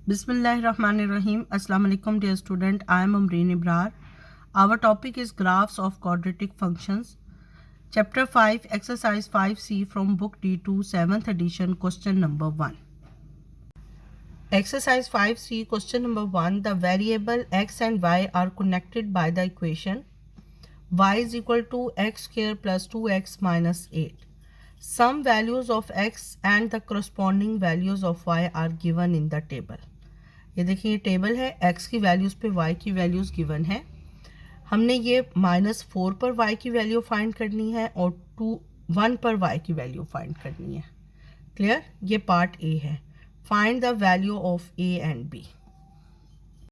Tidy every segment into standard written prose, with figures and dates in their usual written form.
Bismillahirrahmanirrahim. Assalamu alaikum dear student. I am Amreen Ibrar. Our topic is graphs of quadratic functions. Chapter 5 exercise 5C from book D2 7th edition question number 1. Exercise 5C question number 1. The variable x and y are connected by the equation y is equal to x square plus 2x minus 8. Some values of x and the corresponding values of y are given in the table. ये देखिए ये table है, x की values पे y की values given है. हमने ये -4 पर y की वैल्यू फाइंड करनी है और 1 पर y की वैल्यू फाइंड करनी है. क्लियर? ये पार्ट ए है. Find the value of a and b.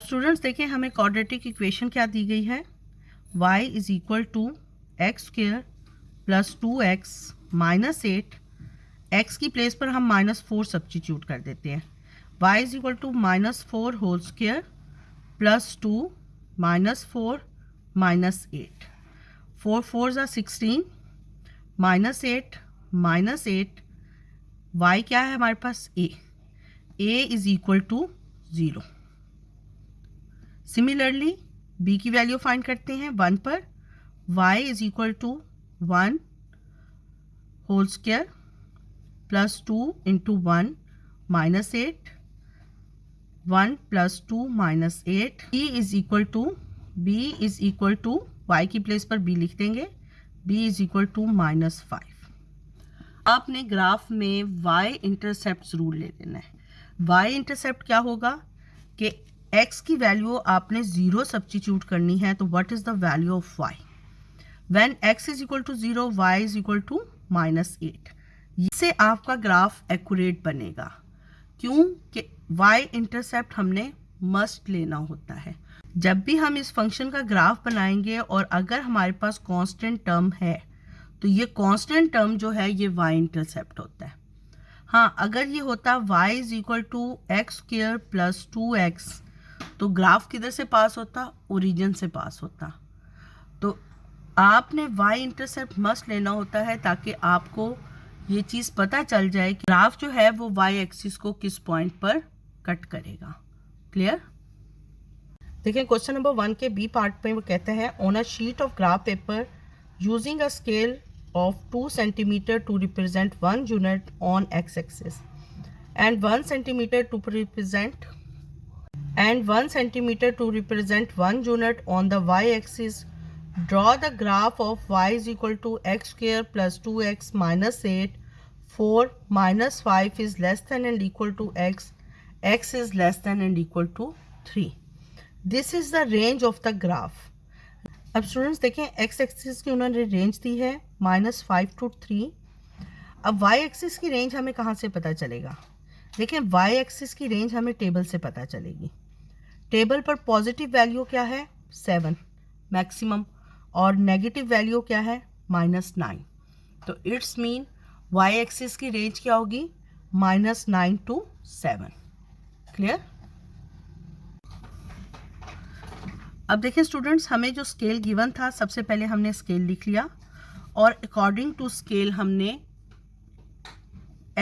Students देखिए हमें क्वाड्रेटिक इक्वेशन क्या दी गई है. y is equal to x square plus 2x minus 8. x की प्लेस पर हम -4 सब्स्टिट्यूट कर देते हैं. y is equal to -4 whole square plus 2 -4 minus 8. 4 4s are 16 minus 8 minus 8. y क्या है हमारे पास a. a is equal to 0. Similarly b की वैल्यू फाइंड करते हैं 1 पर. y is equal to 1 whole square plus 2 into 1 minus 8. 1 plus 2 minus 8. b is equal to y की place पर b लिख देंगे. b is equal to -5. आपने graph में y इंटरसेप्ट रूल ले लेना है. y इंटरसेप्ट क्या होगा कि x की वैल्यू आपने 0 सब्स्टिट्यूट करनी है. तो what is the value of y when x is equal to 0, y is equal to -8. इससे आपका ग्राफ एक्यूरेट बनेगा. क्यों कि y इंटरसेप्ट हमने मस्ट लेना होता है. जब भी हम इस फंक्शन का ग्राफ बनाएंगे और अगर हमारे पास कांस्टेंट टर्म है तो ये कांस्टेंट टर्म जो है ये y इंटरसेप्ट होता है. हाँ, अगर ये होता y is equal to x square plus 2x तो ग्राफ किधर से पास होता? ओरिजिन से पास होता. तो आपने y इंटरसेप्ट मस्ट लेना होता है ताकि आपको ये चीज़ पता चल जाए कि ग्राफ जो है वो y एक्सिस को किस पॉइंट पर कट करेगा. क्लियर? देखिए क्वेश्चन नंबर 1 के बी पार्ट में वो कहते हैं on a sheet of graph paper using a scale of 2 centimetre to represent 1 unit on x axis and 1 centimetre to represent 1 unit on the y axis. Draw the graph of y is equal to x square plus 2x minus 8. 4 minus 5 is less than and equal to x. x is less than and equal to 3. This is the range of the graph. अब students देखें x axis की उन्होंने range दी है -5 to 3. अब y axis की range हमें कहाँ से पता चलेगा? देखें y एक्सिस की रेंज हमें टेबल से पता चलेगी. टेबल पर पॉजिटिव वैल्यू क्या है? 7 मैक्सिमम और नेगेटिव वैल्यू क्या है? -9. तो इट्स मीन y एक्सिस की रेंज क्या होगी? -9 to 7. क्लियर? अब देखिए स्टूडेंट्स हमें जो स्केल गिवन था सबसे पहले हमने स्केल लिख लिया और अकॉर्डिंग टू स्केल हमने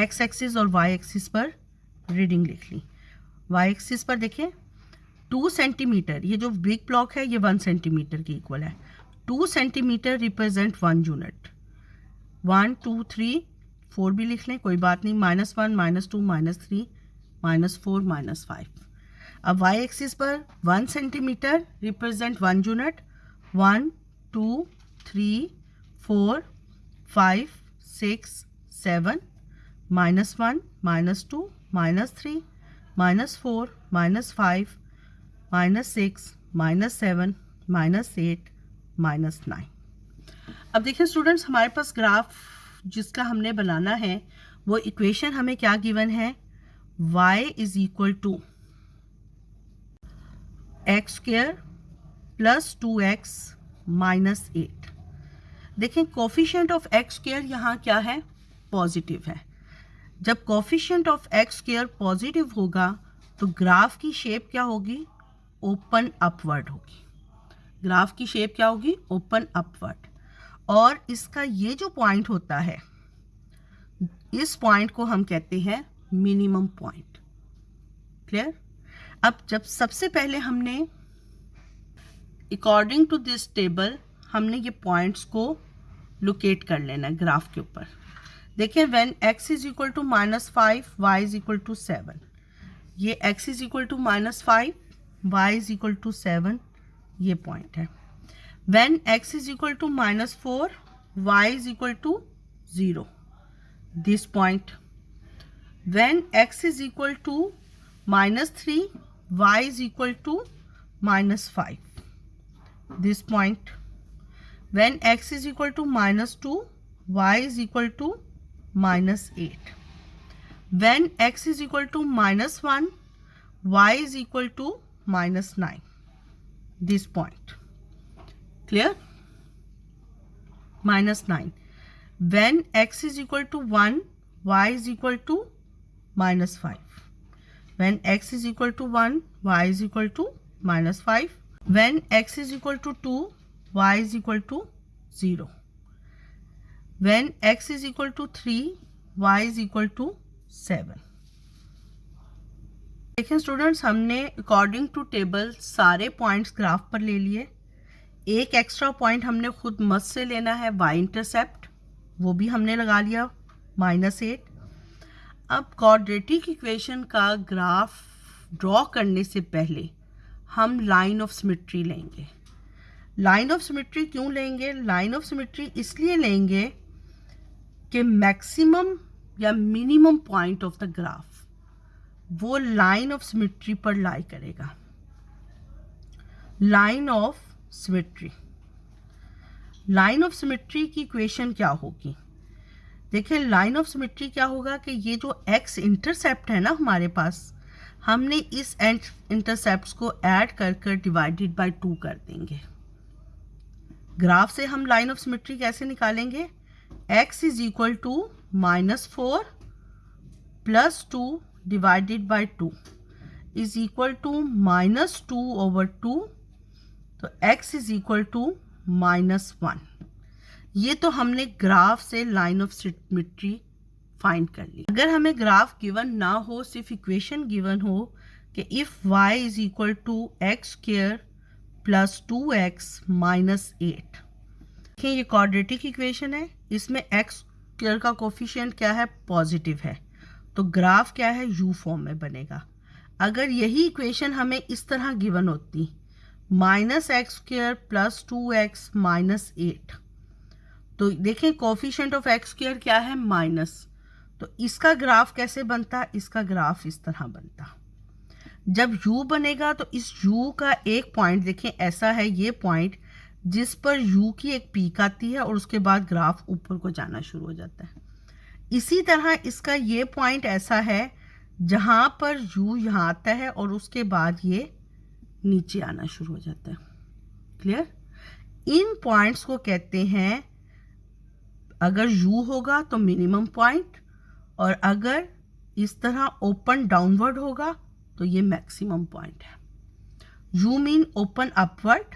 x एक्सिस और y एक्सिस पर रीडिंग लिख ली. y एक्सिस पर देखिए 2 सेंटीमीटर, ये जो बिग ब्लॉक है ये 1 सेंटीमीटर के इक्वल है. 2 सेंटीमीटर रिप्रेजेंट 1 यूनिट. 1 2 3 4 भी लिख लें, कोई बात नहीं. -1 -2 -3 -4 -5. अब y एक्सिस पर 1 सेंटीमीटर रिप्रेजेंट 1 यूनिट. 1 2 3 4 5 6 7 -1 -2 -3 -4 -5 -6 -7 -8 -9. अब देखिए स्टूडेंट्स हमारे पास ग्राफ जिसका हमने बनाना है वो इक्वेशन हमें क्या गिवन है? y is equal to x square plus 2x minus 8. देखें कोफिशिएंट ऑफ एक्स स्क्वायर यहाँ क्या है? पॉजिटिव है. जब coefficient of x square positive होगा तो ग्राफ की शेप क्या होगी? ओपन अपवर्ड होगी. ग्राफ की शेप क्या होगी? Open upward. और इसका ये जो पॉइंट होता है इस पॉइंट को हम कहते हैं मिनिमम पॉइंट. क्लियर? अब जब सबसे पहले हमने अकॉर्डिंग टू दिस टेबल हमने ये पॉइंट्स को लोकेट कर लेना है ग्राफ के ऊपर। देखिए when x is equal to -5 y is equal to 7, ये x is equal to -5 y is equal to 7 ये पॉइंट है। When x is equal to -4 y is equal to 0 this point. When x is equal to -3 y is equal to -5 this point. When x is equal to -2 y is equal to -8. When x is equal to -1 y is equal to -9 this point. Clear? -9. When x is equal to 1 y is equal to -5. When x is equal to 1 y is equal to -5. When x is equal to 2 y is equal to 0. When x is equal to 3 y is equal to 7. देखिए students, हमने according to table सारे points graph पर ले लिए। एक extra point हमने खुद मस्त से लेना है y इंटरसेप्ट, वो भी हमने लगा लिया -8। अब क्वाड्रेटिक इक्वेशन का ग्राफ ड्रॉ करने से पहले हम लाइन ऑफ सिमेट्री लेंगे। लाइन ऑफ सिमेट्री क्यों लेंगे? लाइन ऑफ सिमेट्री इसलिए लेंगे कि मैक्सिमम या minimum point of the graph वो लाइन ऑफ सिमेट्री पर लाई करेगा। Line of symmetry, line of symmetry की इक्वेशन क्या होगी? देखिए लाइन ऑफ सिमेट्री क्या होगा कि ये जो x इंटरसेप्ट है ना हमारे पास, हमने इस इंटरसेप्ट्स को ऐड कर कर डिवाइडेड बाय 2 कर देंगे। ग्राफ से हम लाइन ऑफ सिमेट्री कैसे निकालेंगे? x is equal to -4 plus 2 divided by 2 is equal to -2/2, तो x इज इक्वल टू -1। ये तो हमने ग्राफ से लाइन ऑफ सिमेट्री फाइंड कर ली। अगर हमें ग्राफ गिवन ना हो, सिर्फ इक्वेशन गिवन हो कि if y is equal to x² प्लस 2x -8, देखिए ये क्वाड्रेटिक इक्वेशन है, इसमें x² का कोफिशिएंट क्या है? पॉजिटिव है, तो ग्राफ क्या है? u फॉर्म में बनेगा। अगर यही इक्वेशन हमें इस तरह गिवन होती -x² प्लस 2x -8, तो देखें कोफिशिएंट ऑफ x² क्या है? माइनस, तो इसका ग्राफ कैसे बनता? इसका ग्राफ इस तरह बनता। जब u बनेगा तो इस u का एक पॉइंट देखें ऐसा है, ये पॉइंट जिस पर u की एक पीक आती है और उसके बाद ग्राफ ऊपर को जाना शुरू हो जाता है। इसी तरह इसका ये पॉइंट ऐसा है जहाँ पर u यहाँ आता है और उसके बाद ये नीचे आना शुरू हो जाता है। क्लियर? इन पॉइंट्स को कहते हैं, अगर u होगा तो मिनिमम पॉइंट, और अगर इस तरह ओपन डाउनवर्ड होगा तो ये मैक्सिमम पॉइंट है। u mean open upward.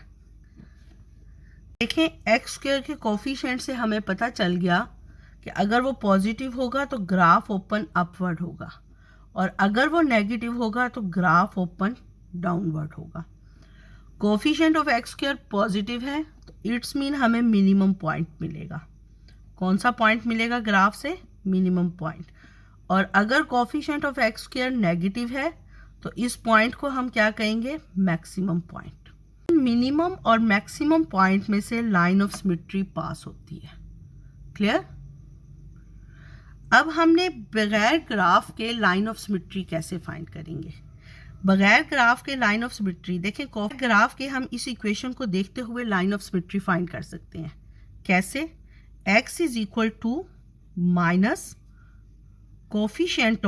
देखें x² के कोफिशिएंट से हमें पता चल गया कि अगर वो पॉजिटिव होगा तो ग्राफ ओपन अपवर्ड होगा, और अगर वो नेगेटिव होगा तो ग्राफ ओपन डाउनवर्ड होगा। कोफिशिएंट ऑफ x² पॉजिटिव है तो इट्स मीन हमें मिनिमम पॉइंट मिलेगा। कौन सा पॉइंट मिलेगा ग्राफ से? Minimum point. और अगर कोफिशिएंट ऑफ x² नेगेटिव है तो इस पॉइंट को हम क्या कहेंगे? Maximum point. मिनिमम और मैक्सिमम पॉइंट में से लाइन ऑफ सिमेट्री पास होती है। क्लियर? अब हमने बगैर ग्राफ के लाइन ऑफ सिमेट्री कैसे फाइंड करेंगे? बगैर ग्राफ के लाइन ऑफ सिमेट्री, देखें ग्राफ के हम इस इक्वेशन को देखते हुए लाइन ऑफ सिमेट्री फाइंड कर सकते हैं। कैसे? x is equal to minus coefficient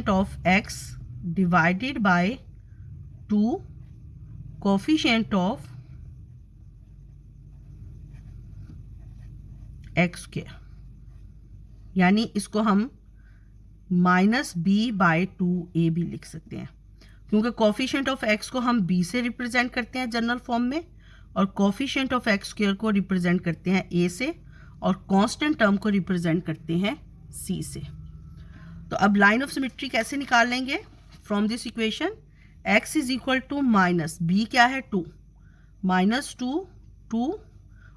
of x divided by 2 coefficient of x², यानी इसको हम -b/2a भी लिख सकते हैं, क्योंकि कोफिशिएंट ऑफ x को हम b से रिप्रेजेंट करते हैं जनरल फॉर्म में, और कोफिशिएंट ऑफ x² को रिप्रेजेंट करते हैं a से, और कांस्टेंट टर्म को रिप्रेजेंट करते हैं c से। तो अब लाइन ऑफ सिमेट्री कैसे निकाल लेंगे? From this equation x is equal to minus b क्या है 2, -2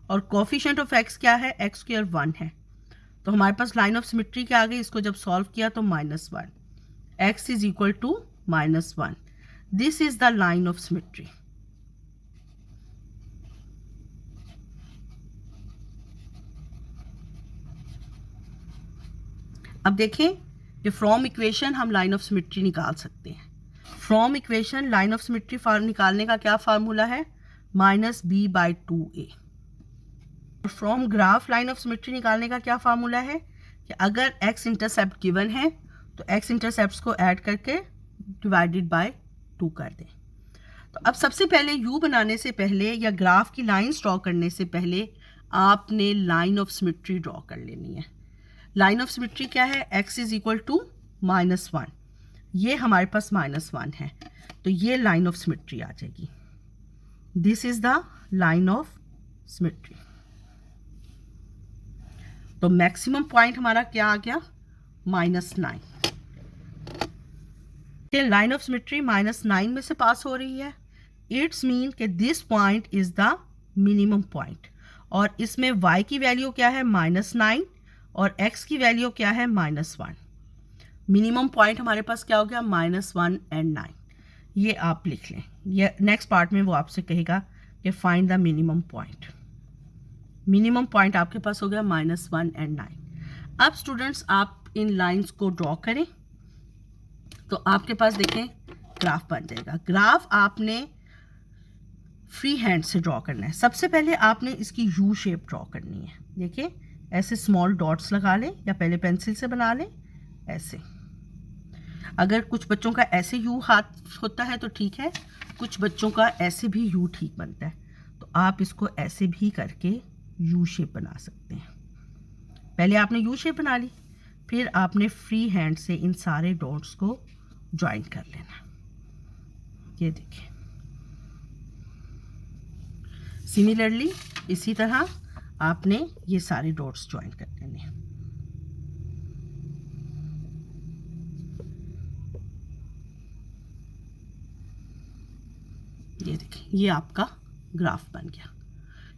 और कोफिशिएंट ऑफ x क्या है x स्क्वायर 1 है। तो हमारे पास लाइन ऑफ सिमेट्री क्या आ गई? इसको जब सॉल्व किया तो -1, x is equal to -1। This is the line of symmetry. अब देखें कि फ्रॉम इक्वेशन हम लाइन ऑफ सिमेट्री निकाल सकते हैं। From equation line of symmetry निकालने का क्या फार्मूला है? -b/2a। From graph line of symmetry निकालने का क्या फार्मूला है कि अगर x इंटरसेप्ट गिवन है तो x इंटरसेप्ट को ऐड करके डिवाइडेड बाय 2 कर दें। तो अब सबसे पहले u बनाने से पहले या ग्राफ की लाइंस ड्रॉ करने से पहले आपने लाइन ऑफ सिमेट्री ड्रॉ कर लेनी है। लाइन ऑफ सिमेट्री क्या है? x इज इक्वल टू -1, ये हमारे पास -1 है, तो ये लाइन ऑफ सिमेट्री आ जाएगी। This is the line of symmetry. तो मैक्सिमम पॉइंट हमारा क्या आ गया? -9। लाइन ऑफ सिमेट्री -9 में से पास हो रही है। इट्स मीन कि this point is the minimum point, और इसमें y की वैल्यू क्या है? -9 और x की वैल्यू क्या है? -1। मिनिमम पॉइंट हमारे पास क्या हो गया? -1 एंड 9। ये आप लिख लें, ये नेक्स्ट पार्ट में वो आपसे कहेगा कि find the minimum point. Minimum point आपके पास हो गया -1 एंड 9। अब स्टूडेंट्स आप इन लाइंस को ड्रॉ करें तो आपके पास देखें ग्राफ बन जाएगा। ग्राफ आपने फ्री हैंड से ड्रॉ करना है। सबसे पहले आपने इसकी यू शेप ड्रॉ करनी है। देखिए ऐसे स्मॉल डॉट्स लगा लें या पहले पेंसिल से बना लें ऐसे। अगर कुछ बच्चों का ऐसे यू हाथ होता है तो ठीक है, कुछ बच्चों का ऐसे भी यू ठीक बनता है, तो आप इसको ऐसे भी करके यू शेप बना सकते हैं। पहले आपने यू शेप बना ली, फिर आपने फ्री हैंड से इन सारे डॉट्स को ज्वाइन कर लेना। ये देखिए, सिमिलरली इसी तरह आपने ये सारे डॉट्स ज्वाइन कर लेने हैं। ये देखिए, ये आपका ग्राफ बन गया।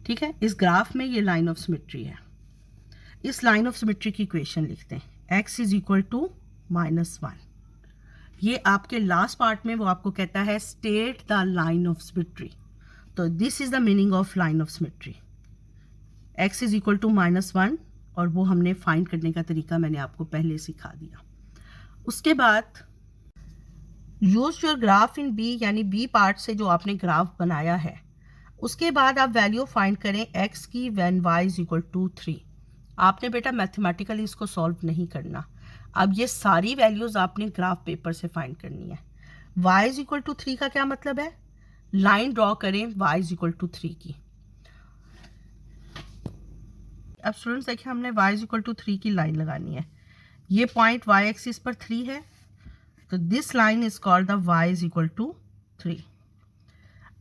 ठीक है, इस ग्राफ में ये लाइन ऑफ सिमेट्री है। इस लाइन ऑफ सिमेट्री की इक्वेशन लिखते हैं, x इज इक्वल टू -1। ये आपके लास्ट पार्ट में वो आपको कहता है state the line of symmetry. तो this is the meaning of line of symmetry. x is equal to -1, और वो हमने फाइंड करने का तरीका मैंने आपको पहले सिखा दिया। उसके बाद use your graph in b, यानी b पार्ट से जो आपने ग्राफ बनाया है, उसके बाद आप वैल्यू फाइंड करें x की when y is equal to 3। आपने बेटा मैथमेटिकली इसको सॉल्व नहीं करना। अब ये सारी वैल्यूज आपने ग्राफ पेपर से फाइंड करनी है। y इज इक्वल टू 3 का क्या मतलब है? लाइन ड्रॉ करें y इज इक्वल टू 3 की। अब स्टूडेंट्स देखिए, हमने y इज इक्वल टू 3 की लाइन लगानी है। ये पॉइंट y एक्सिस पर 3 है, तो this line is called the y is equal to 3।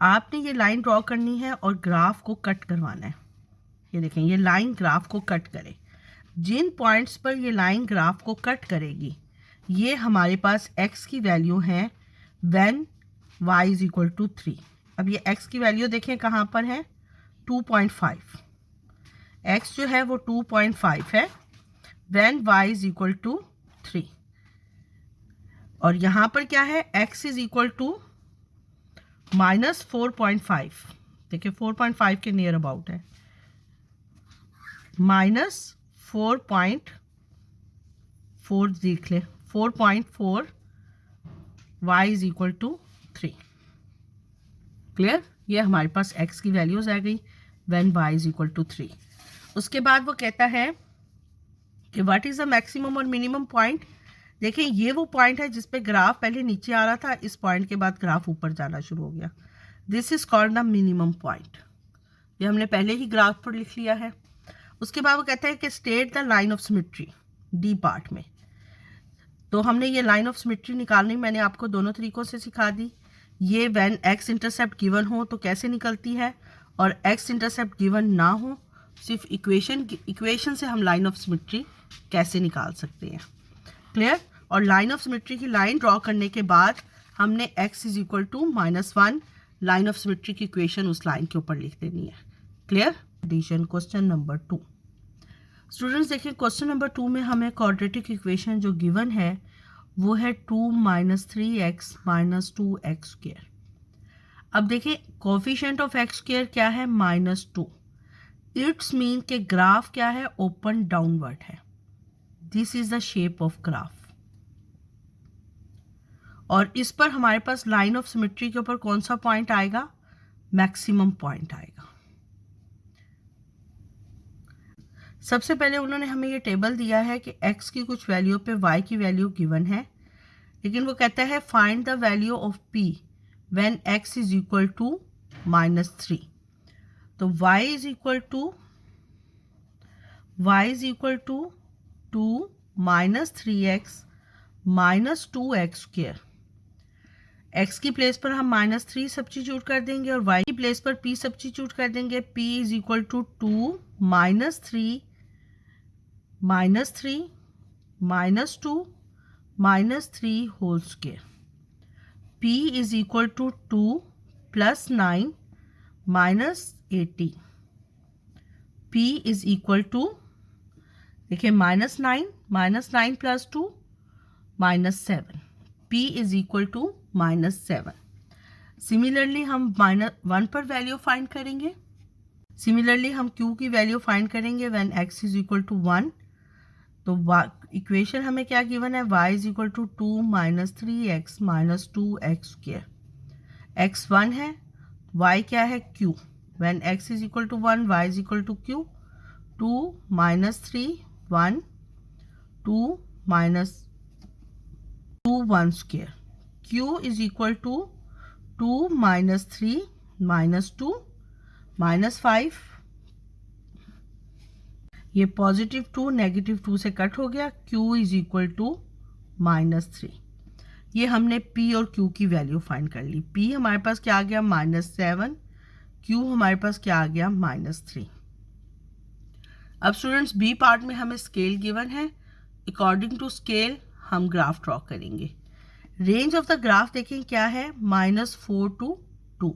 आपने ये लाइन ड्रॉ करनी है और ग्राफ को कट करवाना है। ये देखें, ये लाइन ग्राफ को कट करे। जिन पॉइंट्स पर ये लाइन ग्राफ को कट करेगी, ये हमारे पास x की वैल्यू है when y is equal to 3। अब ये x की वैल्यू देखें कहाँ पर है? 2.5। x जो है वो 2.5 है when y is equal to 3। और यहाँ पर क्या है? x is equal to -4.5। देखिए 4.5 के नियर अबाउट है, -4.4 देख ले, 4.4 y is equal to 3। Clear? ये हमारे पास x की वैल्यूज आ गई when y is equal to 3। उसके बाद वो कहता है कि व्हाट इज द मैक्सिमम और मिनिमम पॉइंट। देखिए ये वो पॉइंट है जिस पे ग्राफ पहले नीचे आ रहा था, इस पॉइंट के बाद ग्राफ ऊपर जाना शुरू हो गया। This is called the minimum point. ये हमने पहले ही ग्राफ पर लिख लिया है। उसके बाद वो कहता है कि state the line of symmetry D part में। तो हमने ये लाइन ऑफ सिमेट्री निकालनी मैंने आपको दोनों तरीकों से सिखा दी। ये व्हेन x इंटरसेप्ट गिवन हो तो कैसे निकलती है, और x इंटरसेप्ट गिवन ना हो सिर्फ इक्वेशन से हम लाइन ऑफ सिमेट्री कैसे निकाल सकते हैं। क्लियर। और लाइन ऑफ सिमेट्री की लाइन ड्रॉ करने के बाद हमने x is equal to -1 line of symmetry की इक्वेशन उस लाइन के ऊपर लिख देनी है। Clear. Addition question number 2। Students देखिए क्वेश्चन नंबर 2 में हमें क्वाड्रेटिक इक्वेशन जो गिवन है वो है 2 - 3x - 2x²। अब देखिए कोफिशिएंट ऑफ x² क्या है -2। इट्स मीन के ग्राफ क्या है ओपन डाउनवर्ड है। This is the shape of graph. और इस पर हमारे पास लाइन ऑफ सिमेट्री के ऊपर कौन सा पॉइंट आएगा, मैक्सिमम पॉइंट आएगा। सबसे पहले उन्होंने हमें ये टेबल दिया है कि x की कुछ वैल्यू पे y की वैल्यू गिवन है, लेकिन वो कहता है find the value of p when x is equal to -3। तो y is equal to 2 - 3x - 2x²। x की प्लेस पर हम -3 सब्स्टिट्यूट कर देंगे और y की प्लेस पर p सब्स्टिट्यूट कर देंगे। p is equal to 2 - 3 -3 -2 -3 whole square. p is equal to 2 + 9 -18। p is equal to देखिए -9 + 2 -7। p is equal to -7। Similarly हम -1 पर वैल्यू फाइंड करेंगे। सिमिलरली हम q की वैल्यू फाइंड करेंगे when x is equal to 1। तो इक्वेशन हमें क्या गिवन है, y is equal to 2 - 3x - 2x²। x 1 है, y क्या है q। When x is equal to 1 y is equal to q। 2 - 3 1 2 - 2 1²। q is equal to 2 - 3 -2 -5। ये +2 -2 से कट हो गया। q is equal to -3। ये हमने p और q की वैल्यू फाइंड कर ली। p हमारे पास क्या आ गया -7, q हमारे पास क्या आ गया -3। अब स्टूडेंट्स बी पार्ट में हमें स्केल गिवन है। अकॉर्डिंग टू स्केल हम ग्राफ ड्रॉ करेंगे। रेंज ऑफ द ग्राफ देखें क्या है, -4 to 2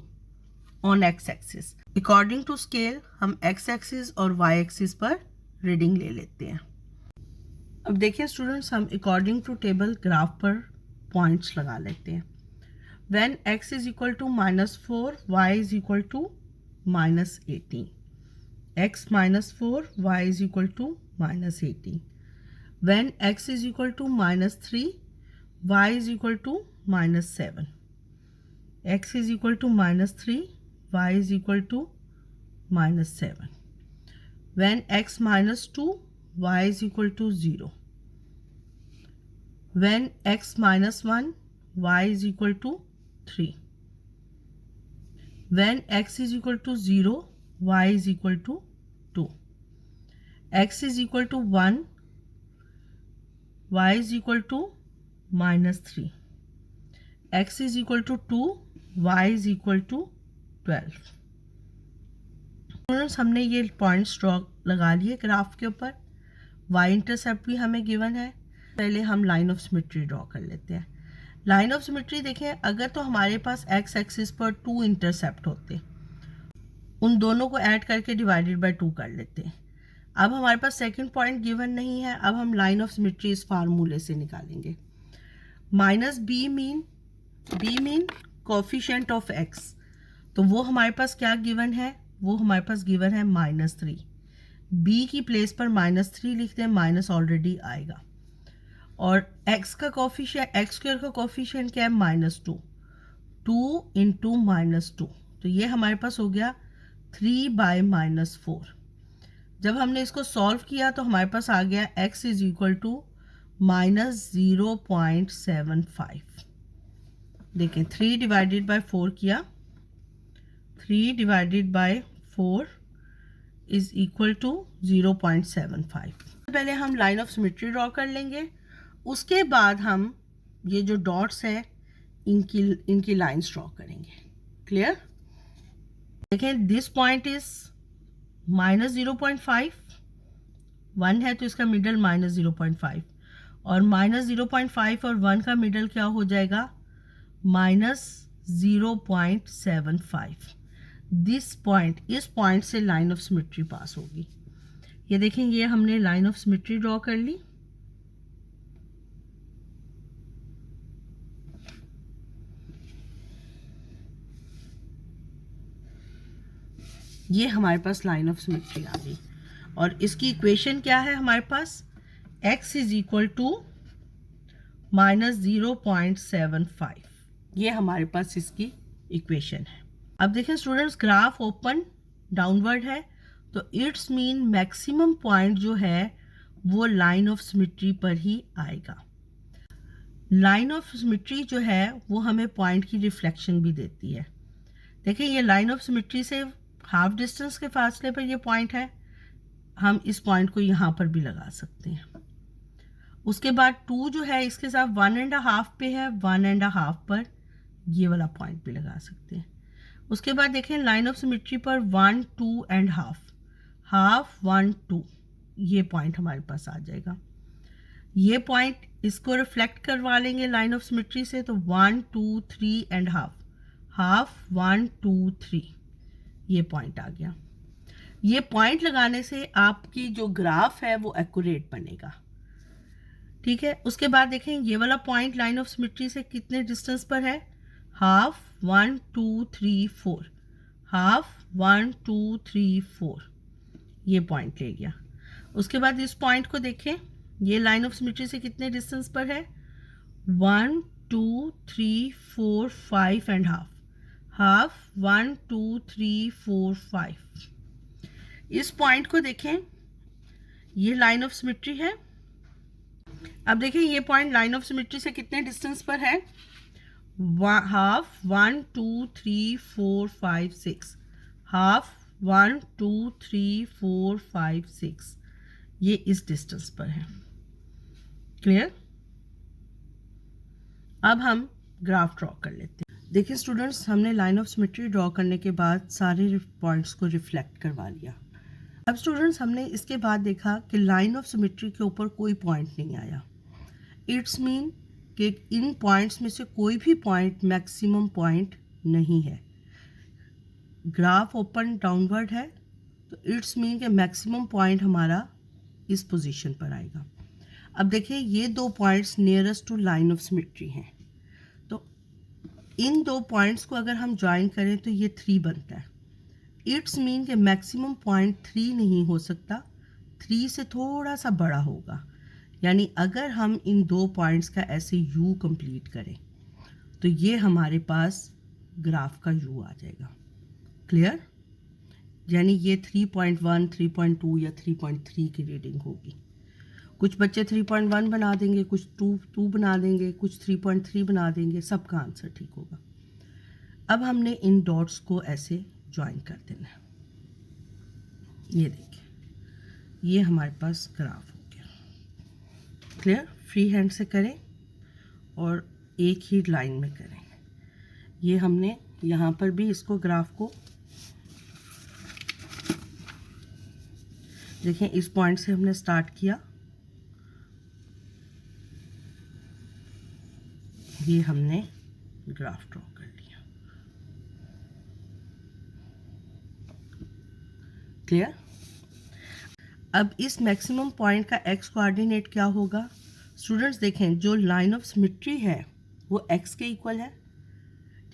on x axis. According to scale हम x एक्सिस और y एक्सिस पर रीडिंग ले लेते हैं। अब देखिए स्टूडेंट्स हम अकॉर्डिंग टू टेबल ग्राफ पर पॉइंट्स लगा लेते हैं। When x is equal to -4 y is equal to -18। x -4 y is equal to -18. When x is equal to -3 y is equal to -7. x is equal to -3 y is equal to -7. When x -2 y is equal to 0. When x -1 y is equal to 3. When x is equal to 0 y is equal to 2. X is equal to 1 y is equal to -3. X is equal to 2 y is equal to 12। Students हमने ये points draw लगा लिए graph के ऊपर। y intercept भी हमें given है। पहले हम लाइन ऑफ सिमेट्री ड्रॉ कर लेते हैं। लाइन ऑफ सिमेट्री देखें, अगर तो हमारे पास x एक्सिस पर 2 इंटरसेप्ट होते, उन दोनों को ऐड करके डिवाइडेड बाय 2 कर लेते हैं। अब हमारे पास सेकंड पॉइंट गिवन नहीं है। अब हम लाइन ऑफ सिमेट्री इस फार्मूले से निकालेंगे। -b mean coefficient of x। तो वो हमारे पास क्या गिवन है, वो हमारे पास गिवन है -3। b की प्लेस पर -3 लिख दें, माइनस ऑलरेडी आएगा। और x का कोफिशिएंट, x² का कोफिशिएंट क्या है -2। 2 × -2, तो ये हमारे पास हो गया 3/-4। जब हमने इसको सॉल्व किया तो हमारे पास आ गया x इज इक्वल टू -0.75। देखें 3 डिवाइडेड बाय 4 किया, 3 divided by 4 is equal to 0.75। पहले हम लाइन ऑफ सिमेट्री ड्रॉ कर लेंगे, उसके बाद हम ये जो डॉट्स है इनकी लाइंस ड्रॉ करेंगे। क्लियर। देखें दिस पॉइंट इज माइनस 0.5, 1 है तो इसका मिडल माइनस 0.5, और माइनस 0.5 और 1 का मिडल क्या हो जाएगा, माइनस 0.75। दिस पॉइंट, इस पॉइंट से लाइन ऑफ सिमेट्री पास होगी। ये देखें, ये हमने लाइन ऑफ सिमेट्री ड्रॉ कर ली। ये हमारे पास लाइन ऑफ सिमेट्री आ गई, और इसकी इक्वेशन क्या है हमारे पास, x is equal to minus 0.75। ये हमारे पास इसकी इक्वेशन है। अब देखें स्टूडेंट्स, ग्राफ ओपन डाउनवर्ड है, तो इट्स मीन मैक्सिमम पॉइंट जो है वो लाइन ऑफ सिमेट्री पर ही आएगा। लाइन ऑफ सिमेट्री जो है वो हमें पॉइंट की रिफ्लेक्शन भी देती है। देखिए, ये लाइन ऑफ सिमेट्री से हाफ डिस्टेंस के फासले पर ये पॉइंट है, हम इस पॉइंट को यहाँ पर भी लगा सकते हैं। उसके बाद 2 जो है इसके साथ 1.5 पे है, 1.5 पर ये वाला पॉइंट भी लगा सकते हैं। उसके बाद देखें, लाइन ऑफ सिमेट्री पर 1, 2 एंड हाफ 1, 2 ये पॉइंट हमारे पास आ जाएगा। ये पॉइंट इसको रिफ्लेक्ट करवा लेंगे लाइन ऑफ सिमेट्री से, तो 1, 2, 3 एंड हाफ 1, 2, 3 ये पॉइंट आ गया। ये पॉइंट लगाने से आपकी जो ग्राफ है वो एक्यूरेट बनेगा, ठीक है। उसके बाद देखें, ये वाला पॉइंट लाइन ऑफ सिमेट्री से कितने डिस्टेंस पर है, हाफ 1, 2, 3, 4, हाफ 1, 2, 3, 4 ये पॉइंट ले गया। उसके बाद इस पॉइंट को देखें, ये लाइन ऑफ सिमेट्री से कितने डिस्टेंस पर है, 1, 2, 3, 4, 5 एंड हाफ 1, 2, 3, 4, 5। इस पॉइंट को देखें, ये लाइन ऑफ सिमेट्री है। अब देखें, ये पॉइंट लाइन ऑफ सिमेट्री से कितने डिस्टेंस पर है, हाफ 1, 2, 3, 4, 5, 6, हाफ 1, 2, 3, 4, 5, 6 ये इस डिस्टेंस पर है। क्लियर। अब हम ग्राफ ड्रॉ कर लेते हैं। देखिए स्टूडेंट्स, हमने लाइन ऑफ सिमेट्री ड्रॉ करने के बाद सारे पॉइंट्स को रिफ्लेक्ट करवा लिया। अब स्टूडेंट्स, हमने इसके बाद देखा कि लाइन ऑफ सिमेट्री के ऊपर कोई पॉइंट नहीं आया। इट्स मीन कि इन पॉइंट्स में से कोई भी पॉइंट मैक्सिमम पॉइंट नहीं है। ग्राफ ओपन डाउनवर्ड है, तो इट्स मीन कि मैक्सिमम पॉइंट हमारा इस पोजीशन पर आएगा। अब देखिए, ये 2 points nearest to line of symmetry हैं, तो इन 2 पॉइंट्स को अगर हम ज्वाइन करें तो ये 3 बनता है। इट्स मीन कि मैक्सिमम पॉइंट 3 नहीं हो सकता, 3 से थोड़ा सा बड़ा होगा। यानी अगर हम इन 2 पॉइंट्स का ऐसे यू कंप्लीट करें तो ये हमारे पास ग्राफ का यू आ जाएगा। क्लियर। यानी ये 3.1, 3.2 या 3.3 की रीडिंग होगी। कुछ बच्चे 3.1 बना देंगे, कुछ 2 बना देंगे, कुछ 3.3 बना देंगे, सबका आंसर ठीक होगा। अब हमने इन डॉट्स को ऐसे ज्वाइन कर देना है। ये देखिए, ये हमारे पास ग्राफ हो गया। क्लियर। फ्री हैंड से करें और एक ही लाइन में करें। ये हमने यहाँ पर भी इसको ग्राफ को देखें, इस पॉइंट से हमने स्टार्ट किया, ये हमने ग्राफ ड्रॉ कर लिया। क्लियर। अब इस मैक्सिमम पॉइंट का एक्स कोऑर्डिनेट क्या होगा स्टूडेंट्स? देखें, जो लाइन ऑफ सिमेट्री है वो एक्स के इक्वल है,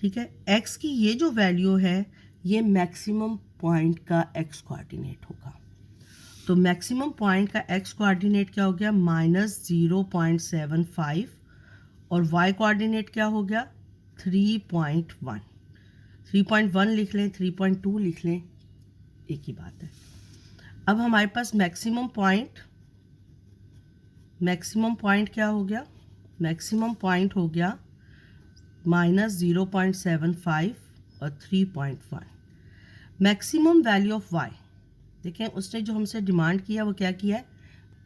ठीक है। एक्स की ये जो वैल्यू है ये मैक्सिमम पॉइंट का एक्स कोऑर्डिनेट होगा। तो मैक्सिमम पॉइंट का एक्स कोऑर्डिनेट क्या हो गया, -0.75, और वाई कोऑर्डिनेट क्या हो गया, 3.1। 3.1 लिख लें, 3.2 लिख लें, एक ही बात है। अब हमारे पास मैक्सिमम पॉइंट क्या हो गया, मैक्सिमम पॉइंट हो गया -0.75 और 3.1। मैक्सिमम वैल्यू ऑफ वाई, देखें उसने जो हमसे डिमांड किया वो क्या किया है,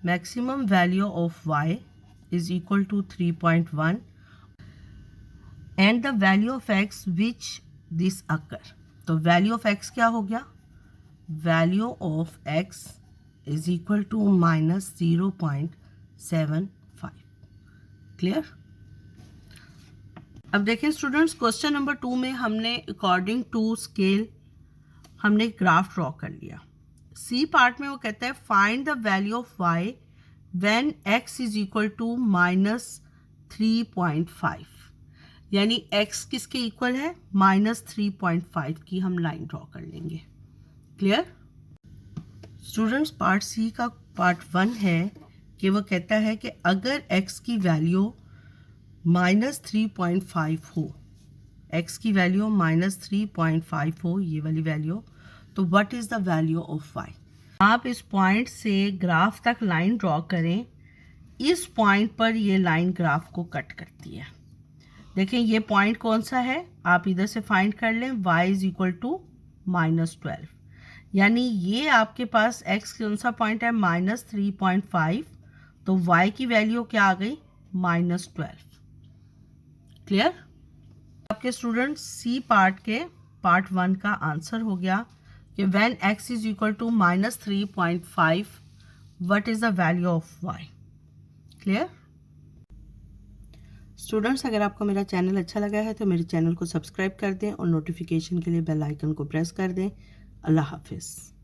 maximum value of y is equal to 3.1 and the value of x which this occur. तो वैल्यू ऑफ एक्स क्या हो गया, value of x is equal to minus 0.75। Clear? अब देखें स्टूडेंट्स, क्वेश्चन नंबर 2 में हमने अकॉर्डिंग टू स्केल हमने graph draw कर लिया। सी पार्ट में वो कहता है find the value of y when x is equal to minus 3.5, यानी x किसके इक्वल है, माइनस 3.5 की हम लाइन ड्रॉ कर लेंगे। क्लियर? स्टूडेंट्स, पार्ट सी का पार्ट 1 है कि वो कहता है कि अगर x की वैल्यू माइनस 3.5 हो, x की वैल्यू माइनस 3.5 हो, ये वाली वैल्यू, तो what is the value of y। आप इस पॉइंट से ग्राफ तक लाइन ड्रॉ करें, इस पॉइंट पर ये लाइन ग्राफ को कट करती है। देखें ये पॉइंट कौन सा है, आप इधर से फाइंड कर लें, y is equal to minus 12, यानी ये आपके पास x कौन सा पॉइंट है, माइनस 3.5, तो y की वैल्यू क्या आ गई, माइनस 12। क्लियर? आपके स्टूडेंट्स सी पार्ट के पार्ट 1 का आंसर हो गया कि when x is equal to minus 3.5 what is the value of y। Clear? Students, अगर आपको मेरा चैनल अच्छा लगा है तो मेरे चैनल को सब्सक्राइब कर दें और नोटिफिकेशन के लिए बेल आइकन को प्रेस कर दें। अल्लाह हाफिज़।